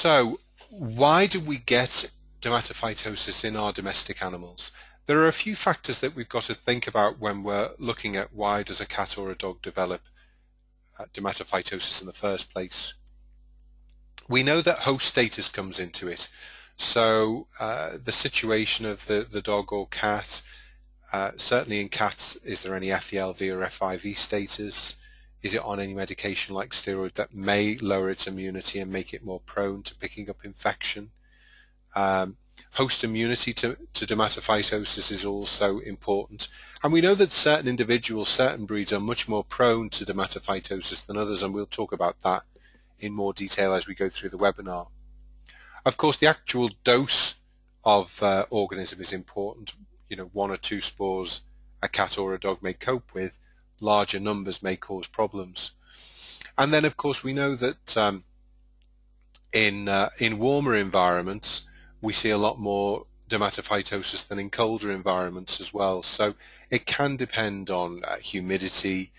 So, why do we get dermatophytosis in our domestic animals? There are a few factors that we've got to think about when we're looking at why does a cat or a dog develop dermatophytosis in the first place. We know that host status comes into it. So the situation of the dog or cat, certainly in cats, is there any FELV or FIV status? Is it on any medication like steroid that may lower its immunity and make it more prone to picking up infection? Host immunity to dermatophytosis is also important. And we know that certain individuals, certain breeds are much more prone to dermatophytosis than others, and we'll talk about that in more detail as we go through the webinar. Of course, the actual dose of organism is important. You know, 1 or 2 spores a cat or a dog may cope with. Larger numbers may cause problems. And then, of course, we know that in warmer environments, we see a lot more dermatophytosis than in colder environments as well. So it can depend on humidity,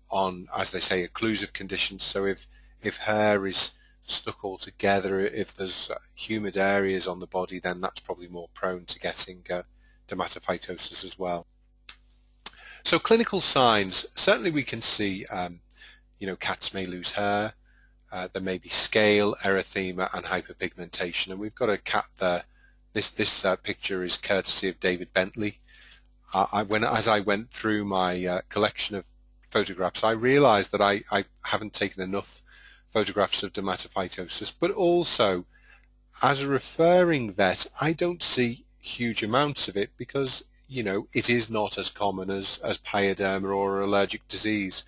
on, as they say, occlusive conditions. So if hair is stuck all together, if there's humid areas on the body, then that's probably more prone to getting dermatophytosis as well. So clinical signs, certainly we can see, you know, cats may lose hair. There may be scale, erythema, and hyperpigmentation. And we've got a cat there. This picture is courtesy of David Bentley. As I went through my collection of photographs, I realized that I haven't taken enough photographs of dermatophytosis, but also as a referring vet, I don't see huge amounts of it because, you know, it is not as common as pyoderma or allergic disease.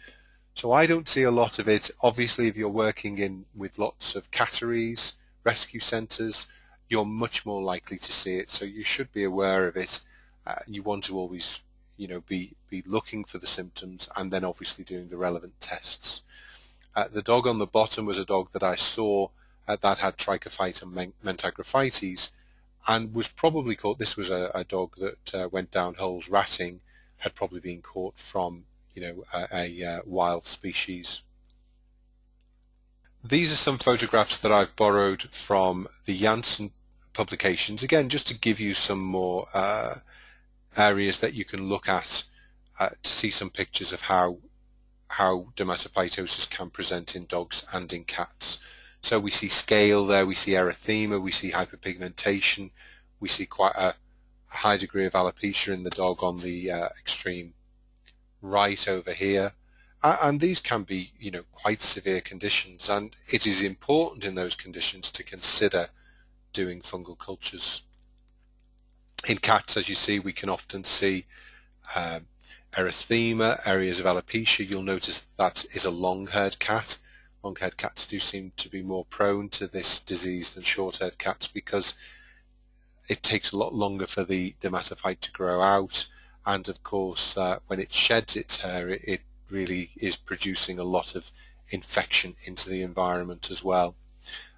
So I don't see a lot of it. Obviously, if you're working with lots of catteries, rescue centres, you're much more likely to see it. So you should be aware of it. You want to always, you know, be looking for the symptoms and then obviously doing the relevant tests. The dog on the bottom was a dog that I saw that had trichophyton mentagrophytes and was probably caught. This was a dog that went down holes ratting, had probably been caught from, you know, a wild species. These are some photographs that I've borrowed from the Janssen publications, again just to give you some more areas that you can look at to see some pictures of how dermatophytosis can present in dogs and in cats. So we see scale there, we see erythema, we see hyperpigmentation, we see quite a high degree of alopecia in the dog on the extreme right over here. And these can be, you know, quite severe conditions, and it is important in those conditions to consider doing fungal cultures. In cats, as you see, we can often see erythema, areas of alopecia. You'll notice that is a long-haired cat. Long-haired cats do seem to be more prone to this disease than short-haired cats because it takes a lot longer for the dermatophyte to grow out, and of course when it sheds its hair it really is producing a lot of infection into the environment as well.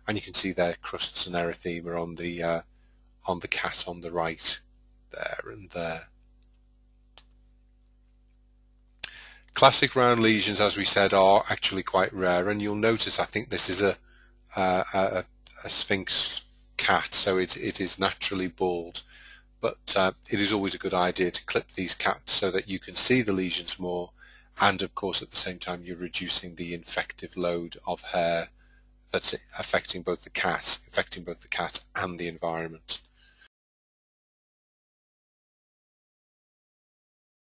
And you can see there crusts and erythema on the cat on the right there and there. Classic round lesions, as we said, are actually quite rare, and you'll notice I think this is a Sphinx cat, so it is naturally bald, but it is always a good idea to clip these cats so that you can see the lesions more, and of course at the same time you're reducing the infective load of hair that's affecting both the cat and the environment.